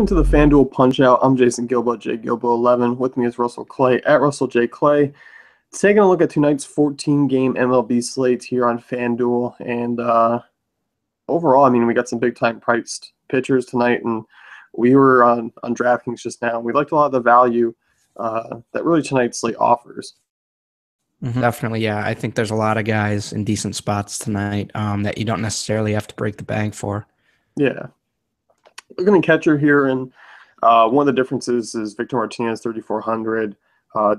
Welcome to the FanDuel Punch Out. I'm Jason Gilbo, J Gilbo 11. With me is Russell Clay at Russell J Clay. Taking a look at tonight's 14-game MLB slate here on FanDuel, and overall, I mean, we got some big-time priced pitchers tonight, and we were on DraftKings just now. We liked a lot of the value that really tonight's slate offers. Definitely, yeah. I think there's a lot of guys in decent spots tonight that you don't necessarily have to break the bank for. Yeah. Looking at catcher here, and one of the differences is Victor Martinez, 3,400.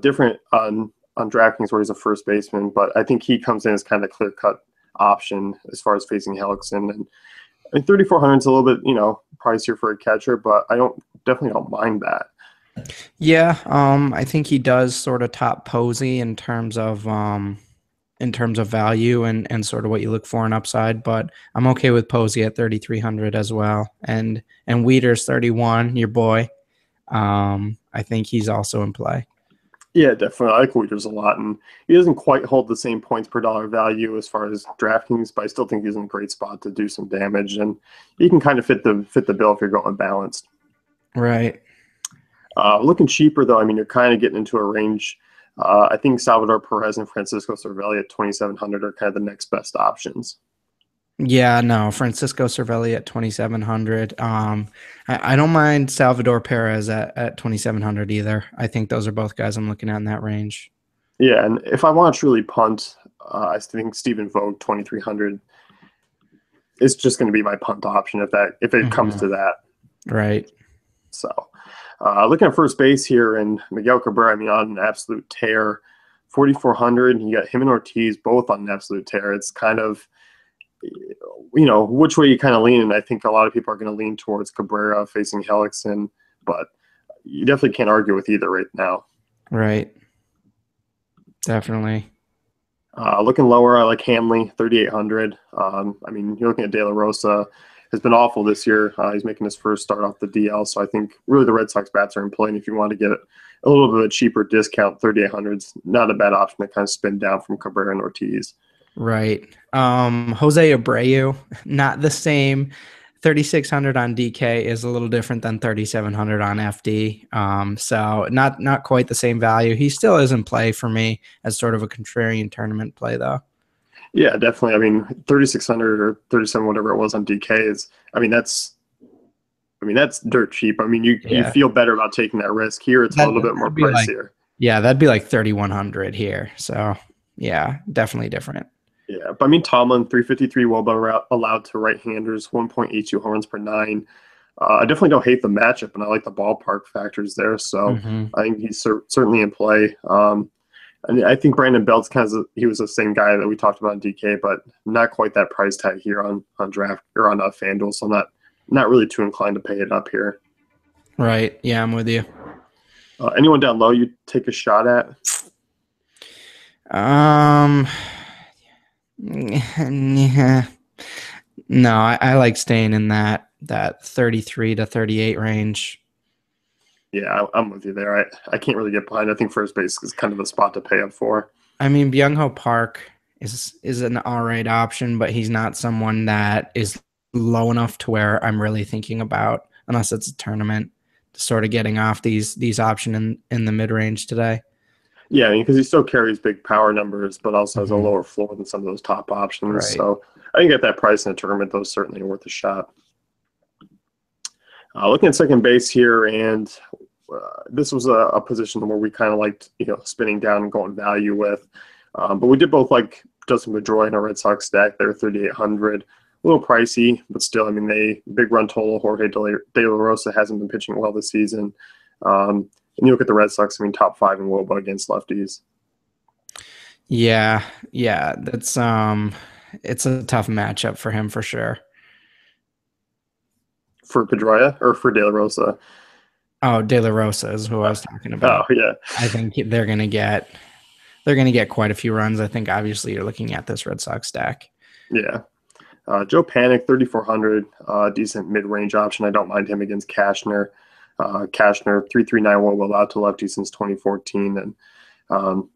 Different on DraftKings where he's a first baseman, but I think he comes in as kind of clear-cut option as far as facing Hellickson. And I mean, 3,400 is a little bit, pricier for a catcher, but I definitely don't mind that. Yeah, I think he does sort of top Posey in terms of value and sort of what you look for in upside, but I'm okay with Posey at 3,300 as well. And Weeder's 31, your boy. I think he's also in play. Yeah, definitely. I like Weeders a lot, and he doesn't quite hold the same points per dollar value as far as DraftKings, but I still think he's in a great spot to do some damage, and he can kind of fit the bill if you're going balanced. Right. Looking cheaper, though, I mean, you're kind of getting into a range. I think Salvador Perez and Francisco Cervelli at 2,700 are kind of the next best options. Yeah, no, Francisco Cervelli at 2,700. I don't mind Salvador Perez at 2,700 either. I think those are both guys I'm looking at in that range. Yeah, and if I want to truly punt, I think Stephen Vogt 2,300 is just going to be my punt option if it comes to that. Right. So, looking at first base here, and Miguel Cabrera, I mean, on an absolute tear, 4,400. You got him and Ortiz both on an absolute tear. It's kind of, which way you kind of lean, and I think a lot of people are going to lean towards Cabrera facing Hellickson, but you definitely can't argue with either right now. Right. Definitely. Looking lower, I like Hanley, 3,800. I mean, you're looking at De La Rosa, has been awful this year. He's making his first start off the DL, so I think really the Red Sox bats are in play, and if you want to get a little bit of a cheaper discount, 3,800 is not a bad option to kind of spin down from Cabrera and Ortiz. Right. Jose Abreu, not the same. 3,600 on DK is a little different than 3,700 on FD. So not quite the same value. He still is in play for me as sort of a contrarian tournament play, though. Yeah, definitely. I mean, 3,600 or 37, whatever it was on DK is. That's dirt cheap. I mean, you feel better about taking that risk. Here, it's a little bit more pricier. That'd be like 3,100 here. So yeah, definitely different. Yeah, but I mean, Tomlin, 353 WOBA allowed to right-handers, 1.82 home runs per 9. I definitely don't hate the matchup, and I like the ballpark factors there. So I think he's certainly in play. And I think Brandon Belt's he was the same guy that we talked about in DK, but not quite that price tag here on draft or on FanDuel. So I'm not really too inclined to pay it up here. Right. Yeah, I'm with you. Anyone down low you take a shot at? Yeah. No, I like staying in that 33 to 38 range. Yeah, I'm with you there. I can't really get behind. I think first base is kind of the spot to pay up for. I mean, Byung-Ho Park is an all right option, but he's not someone that is low enough to where I'm really thinking about, unless it's a tournament, sort of getting off these options in the mid-range today. Yeah, I mean, because he still carries big power numbers, but also has a lower floor than some of those top options. Right. So I think at that price in a tournament, those certainly are worth a shot. Looking at second base here, and this was a position where we kind of liked, spinning down and going value with. But we did both like Justin Pedroia in our Red Sox stack. They're 3,800. A little pricey, but still, I mean, big run total. Jorge De La Rosa hasn't been pitching well this season. And you look at the Red Sox, I mean, top 5 in WOBA against lefties. Yeah, that's it's a tough matchup for him for sure. For Pedroia or for De La Rosa? Oh, De La Rosa is who I was talking about. Oh, yeah. I think they're gonna get quite a few runs. I think obviously you're looking at this Red Sox stack. Yeah. Joe Panic, 3,400, decent mid-range option. I don't mind him against Cashner. Cashner, 3.39 WOBA allowed to lefties since 2014, and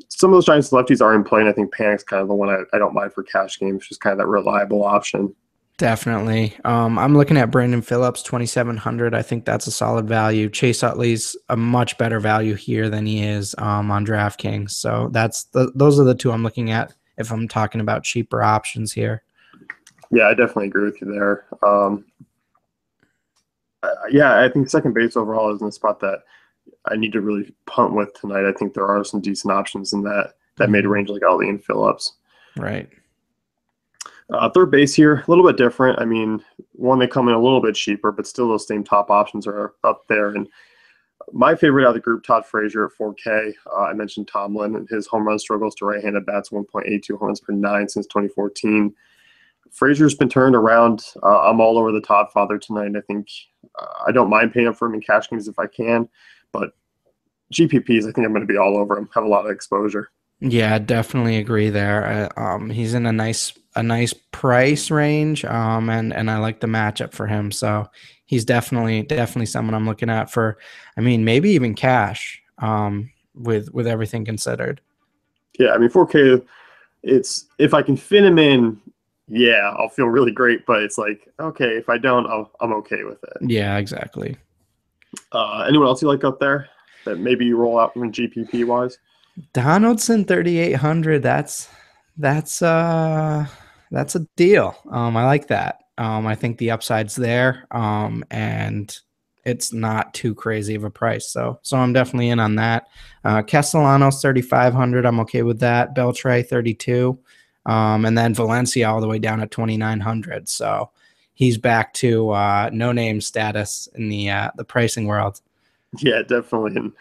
some of those Giants lefties are in play, and I think Panic's kind of the one I don't mind for cash games, just kind of that reliable option. Definitely. I'm looking at Brandon Phillips, 2,700. I think that's a solid value. Chase Utley's a much better value here than he is on DraftKings. So those are the two I'm looking at if I'm talking about cheaper options here. Yeah, I definitely agree with you there. Yeah, I think second base overall is in the spot that I need to really punt with tonight. I think there are some decent options in that mid range, like Utley and Phillips. Right. Third base here, a little bit different. I mean, one, they come in a little bit cheaper, but still those same top options are up there. And my favorite out of the group, Todd Frazier at 4K. I mentioned Tomlin and his home run struggles to right-handed bats, 1.82 home runs per nine since 2014. Frazier's been turned around. I'm all over the Todd father tonight. I think I don't mind paying up for him in cash games if I can, but GPPs, I think I'm going to be all over him. Have a lot of exposure. Yeah, I definitely agree there. He's in a nice price range, and I like the matchup for him. So he's definitely someone I'm looking at for. I mean, maybe even cash. With everything considered. Yeah, I mean 4K. It's if I can fit him in, yeah, I'll feel really great. But it's like, okay, if I don't, I'm okay with it. Yeah, exactly. Anyone else you like up there that maybe you roll out from GPP wise? Donaldson 3,800. That's a deal. I like that. I think the upside's there. And it's not too crazy of a price. So I'm definitely in on that. Castellanos 3,500. I'm okay with that. Beltre 32. And then Valencia all the way down at 2,900. So he's back to no name status in the pricing world. Yeah, definitely. And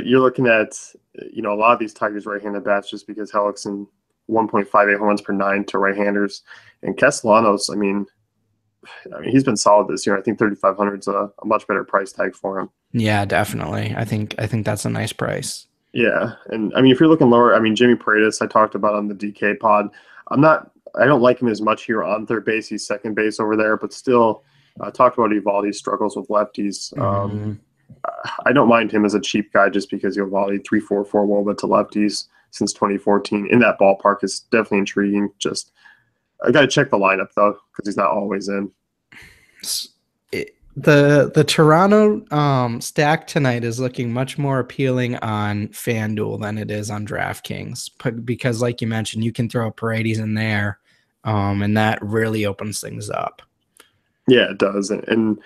you're looking at a lot of these Tigers right-handed bats just because Hellickson 1.58 home runs per nine to right-handers, and Castellanos. I mean, he's been solid this year. I think 3,500 is a much better price tag for him. Yeah, definitely. I think that's a nice price. Yeah, and I mean, if you're looking lower, I mean, Jimmy Paredes, I talked about on the DK pod. I don't like him as much here on third base. He's second base over there, but still, talked about Eovaldi's struggles with lefties. I don't mind him as a cheap guy just because Eovaldi 3.44 WOBA to lefties since 2014 in that ballpark is definitely intriguing. Just I got to check the lineup though because he's not always in. The Toronto stack tonight is looking much more appealing on FanDuel than it is on DraftKings because, like you mentioned, you can throw Paredes in there, and that really opens things up. Yeah, it does, and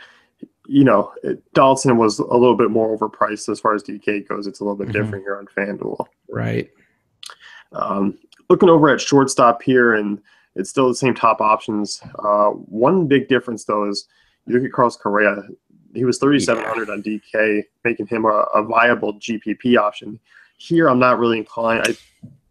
Donaldson was a little bit more overpriced as far as DK goes. It's a little bit different here on FanDuel. Right. Looking over at shortstop here, and it's still the same top options. One big difference, though, is you look at Carlos Correa. He was 3,700 on DK, making him a viable GPP option. Here, I'm not really inclined.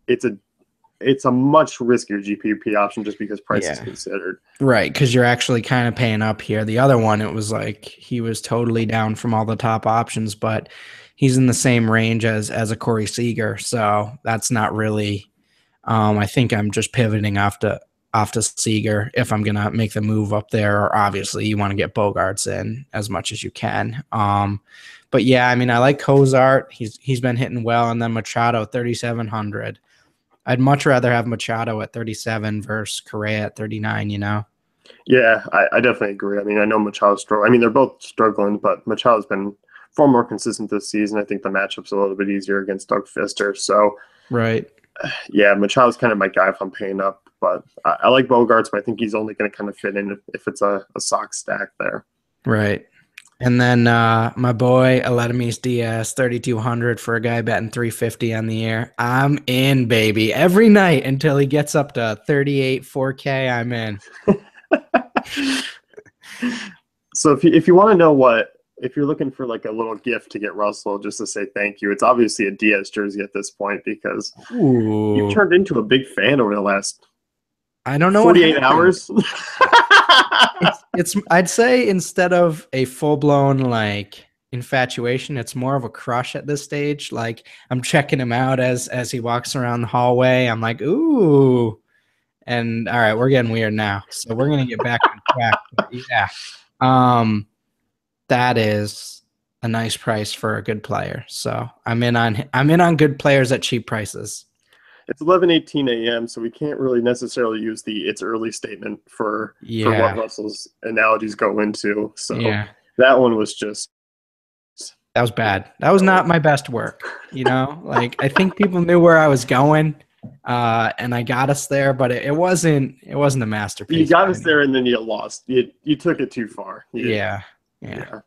It's a much riskier GPP option just because price is considered. Right, because you're actually kind of paying up here. The other one, it was like he was totally down from all the top options, but he's in the same range as a Corey Seager, so that's not really. I think I'm just pivoting off to Seager if I'm gonna make the move up there. Or obviously, you want to get Bogarts in as much as you can. But yeah, I mean, I like Cozart. He's been hitting well, and then Machado 3,700. I'd much rather have Machado at 37 versus Correa at 39. Yeah, I definitely agree. I mean, I know Machado's struggling. I mean, they're both struggling, but Machado's been far more consistent this season. I think the matchup's a little bit easier against Doug Fister. So, right. Yeah, Machado's kind of my guy if I'm paying up. But I like Bogarts, but I think he's only going to kind of fit in if it's a Sox stack there. Right. And then my boy Aledmys Diaz, 3,200 for a guy betting 350 on the year. I'm in, baby. Every night until he gets up to 38, 4K, I'm in. So if you want to know if you're looking for like a little gift to get Russell just to say thank you, it's obviously a Diaz jersey at this point because you've turned into a big fan over the last I don't know 48 hours. it's I'd say instead of a full-blown like infatuation, it's more of a crush at this stage. Like I'm checking him out as he walks around the hallway. I'm like, ooh. And all right, we're getting weird now. So we're gonna get back on track. But yeah. That is a nice price for a good player. So I'm in on good players at cheap prices. It's 11:18 a.m., so we can't really necessarily use the "it's early" statement for what Yeah. Russell's analogies go into. So Yeah. that one was just That was bad. That was not my best work. Like I think people knew where I was going, and I got us there, but it wasn't a you masterpiece got by us any there means. and then you lost. You took it too far. Yeah. Yeah. Yeah.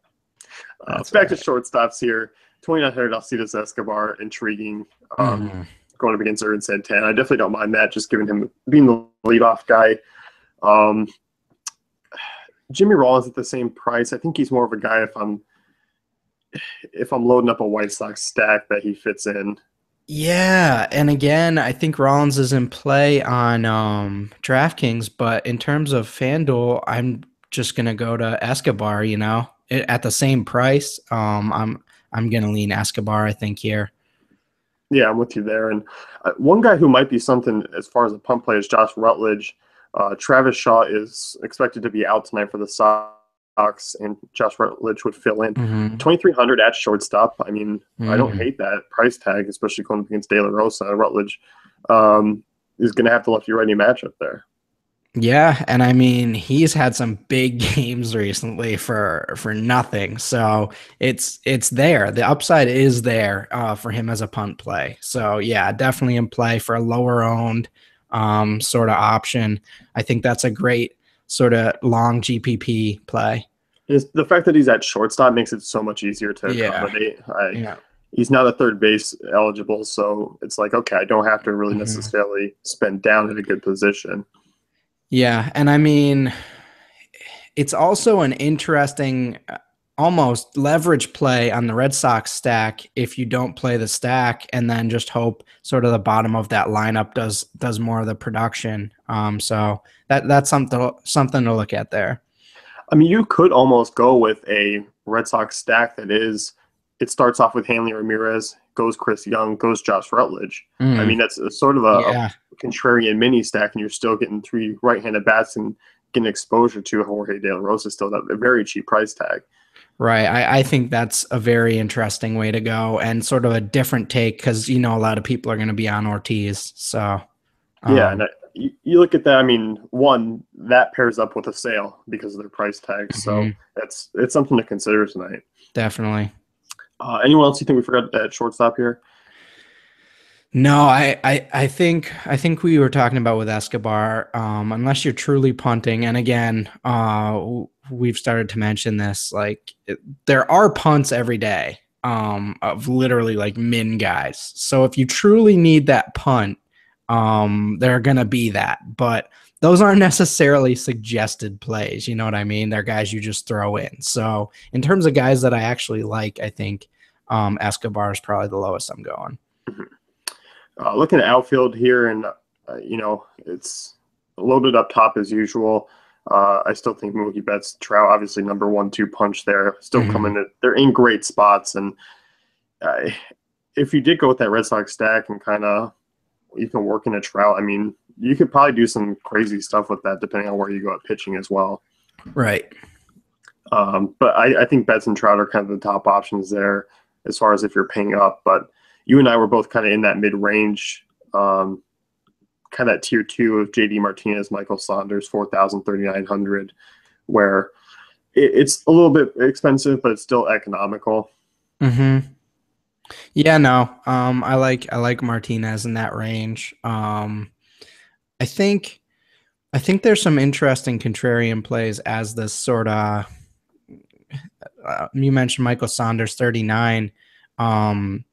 That's all Back to right. shortstops here. 2,900 Alcides Escobar, intriguing. Mhm. Going up against Erwin Santana. I definitely don't mind that, just given him being the leadoff guy. Um, Jimmy Rollins at the same price. I think he's more of a guy if I'm loading up a White Sox stack that he fits in. Yeah, and again, I think Rollins is in play on DraftKings, but in terms of FanDuel, I'm just gonna go to Escobar. At the same price. I'm gonna lean Escobar, I think here. Yeah, I'm with you there. And one guy who might be something as far as a pump play is Josh Rutledge. Travis Shaw is expected to be out tonight for the Sox, and Josh Rutledge would fill in. Mm-hmm. 2,300 at shortstop. I mean, I don't Mm-hmm. hate that price tag, especially going up against De La Rosa. Rutledge is going to have to left you righty matchup there. Yeah, and I mean he's had some big games recently for nothing. So it's there. The upside is there for him as a punt play. So yeah, definitely in play for a lower owned sort of option. I think that's a great sort of long GPP play. The fact that he's at shortstop makes it so much easier to Yeah. accommodate. Yeah. He's not a third base eligible, so it's like, okay, I don't have to really Mhm. necessarily spend down at a good position. Yeah, and I mean it's also an interesting almost leverage play on the Red Sox stack if you don't play the stack and then just hope sort of the bottom of that lineup does more of the production. So that's something to look at there. I mean, you could almost go with a Red Sox stack it starts off with Hanley Ramirez, goes Chris Young, goes Josh Rutledge. I Mm, mean, that's sort of a yeah, contrarian mini stack, and you're still getting three right-handed bats and getting exposure to Jorge De La Rosa still at a very cheap price tag. right. I think that's a very interesting way to go and sort of a different take because a lot of people are going to be on Ortiz. So Yeah, and um, you look at that. I mean, one that pairs up with a sale because of their price tags, so mhm, it's something to consider tonight. definitely. Anyone else you think we forgot at shortstop here? No, I think we were talking about with Escobar. Unless you're truly punting, and again, we've started to mention this. Like there are punts every day, of literally like min guys. So if you truly need that punt, there are gonna be that, but those aren't necessarily suggested plays. You know what I mean? They're guys you just throw in. So in terms of guys that I actually like, I think Escobar is probably the lowest I'm going. Looking at outfield here, and it's loaded up top as usual. I still think Mookie Betts, Trout, obviously number 1-2 punch there. Still Mhm. coming in. They're in great spots, and uh, if you did go with that Red Sox stack and kind of you can work in a Trout, I mean, you could probably do some crazy stuff with that depending on where you go at pitching as well. Right. But I think Betts and Trout are kind of the top options there as far as if you're paying up. But you and I were both kind of in that mid range, kind of that tier two of JD Martinez, Michael Saunders, 4,000, 3,900, where it's a little bit expensive, but it's still economical. Hmm. Yeah, no. I like Martinez in that range. I think I think there's some interesting contrarian plays as this sort of you mentioned Michael Saunders 39. Um,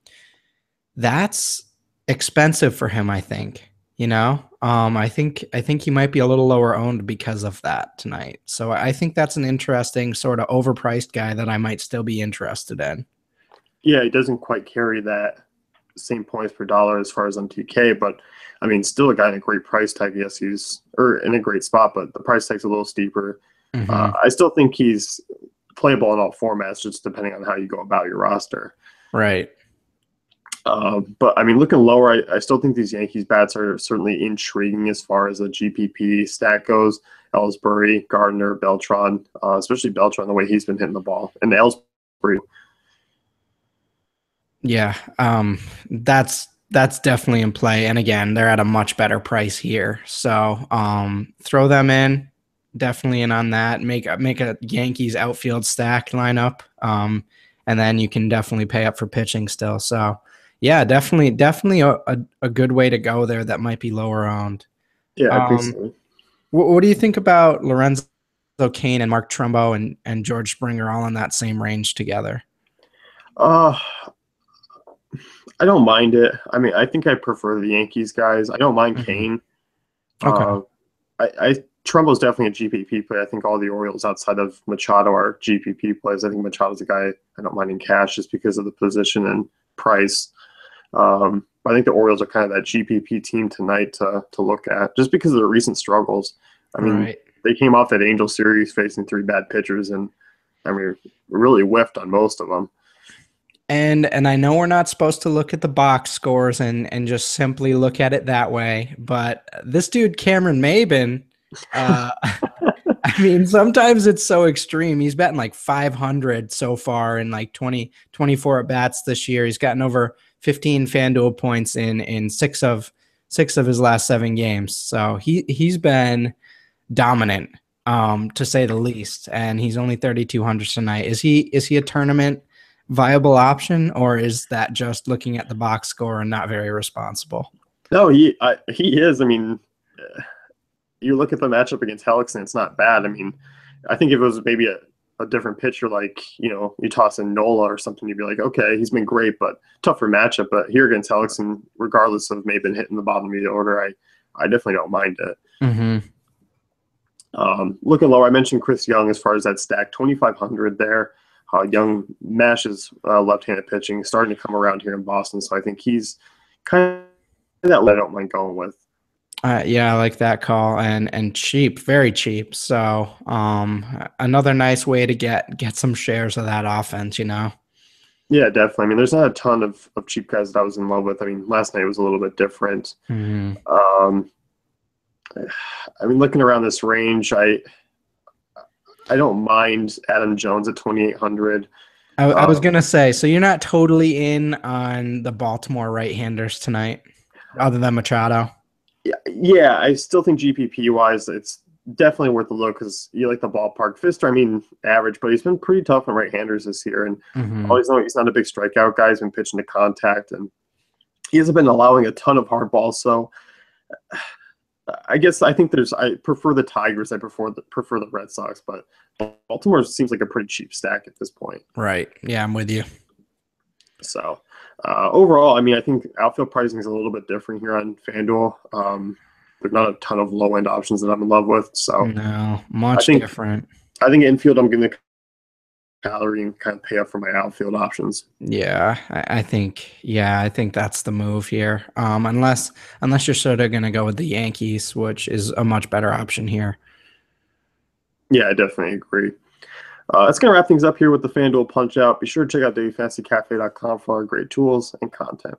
that's expensive for him, I think. I think he might be a little lower owned because of that tonight. So I think that's an interesting sort of overpriced guy that I might still be interested in. Yeah, he doesn't quite carry that same points per dollar as far as on TK, but I mean, still a guy in a great price tag. Yes, he's or in a great spot, but the price tag's a little steeper. Hmm. I still think he's playable in all formats, just depending on how you go about your roster. Right. But I mean, looking lower, I still think these Yankees bats are certainly intriguing as far as a GPP stack goes. Ellsbury, Gardner, Beltran, especially Beltran, the way he's been hitting the ball, and Ellsbury. Yeah. That's that's definitely in play. And again, they're at a much better price here. So throw them in. Definitely in on that. Make a Yankees outfield stack lineup. And then you can definitely pay up for pitching still. So yeah, definitely a good way to go there that might be lower owned. Yeah, I think Um, so. what do you think about Lorenzo Cain and Mark Trumbo and George Springer all in that same range together? Uh, I don't mind it. I mean, I think I prefer the Yankees guys. I don't mind Mm-hmm. Kane. Okay. Uh, I Trumbo's definitely a GPP play. I think all the Orioles outside of Machado are GPP plays. I think Machado's a guy I don't mind in cash just because of the position and price. I think the Orioles are kind of that GPP team tonight to look at just because of the recent struggles. I mean, Right. they came off that Angel series facing three bad pitchers, and I mean, really whiffed on most of them. And I know we're not supposed to look at the box scores and just simply look at it that way, but this dude Cameron Maben, uh, I mean, sometimes it's so extreme. He's batting like 500 so far in like 24 at bats this year. He's gotten over 15 FanDuel points in six of his last 7 games. So he's been dominant, to say the least. And he's only 3,200 tonight. Is he a tournament viable option, or is that just looking at the box score and not very responsible? No, he is. I mean, you look at the matchup against Hellickson, it's not bad. I mean, I think if it was maybe a different pitcher, like, you toss in Nola or something, you'd be like, okay, he's been great, but tougher matchup. But here against Hellickson, regardless of maybe hitting the bottom of the order, I definitely don't mind it. Mm-hmm. Looking low, I mentioned Chris Young as far as that stack, 2,500 there. Young mashes left-handed pitching, starting to come around here in Boston, so I think he's kind of that I don't mind going with. Yeah, I like that call, and cheap, very cheap. So another nice way to get some shares of that offense. Yeah, definitely. I mean, there's not a ton of cheap guys that I was in love with. I mean, last night was a little bit different. Mm-hmm. I mean, looking around this range, I don't mind Adam Jones at 2,800. I was gonna say, so you're not totally in on the Baltimore right-handers tonight, other than Machado. Yeah, I still think GPP wise, it's definitely worth a look because you like the ballpark. Fister, I mean, average, but he's been pretty tough on right-handers this year, and Mm-hmm. always know he's not a big strikeout guy. He's been pitching to contact, and he hasn't been allowing a ton of hard balls. So I guess I prefer the Tigers. I prefer the Red Sox, but Baltimore seems like a pretty cheap stack at this point. Right. Yeah, I'm with you. So overall, I mean, I think outfield pricing is a little bit different here on FanDuel. There's not a ton of low end options that I'm in love with. So No, much think different. I think infield I'm going to calorie and kind of pay up for my outfield options. Yeah, I think that's the move here. Unless you're sort of gonna go with the Yankees, which is a much better option here. Yeah, I definitely agree. That's going to wrap things up here with the FanDuel Punch Out. Be sure to check out dailyfantasycafe.com for our great tools and content.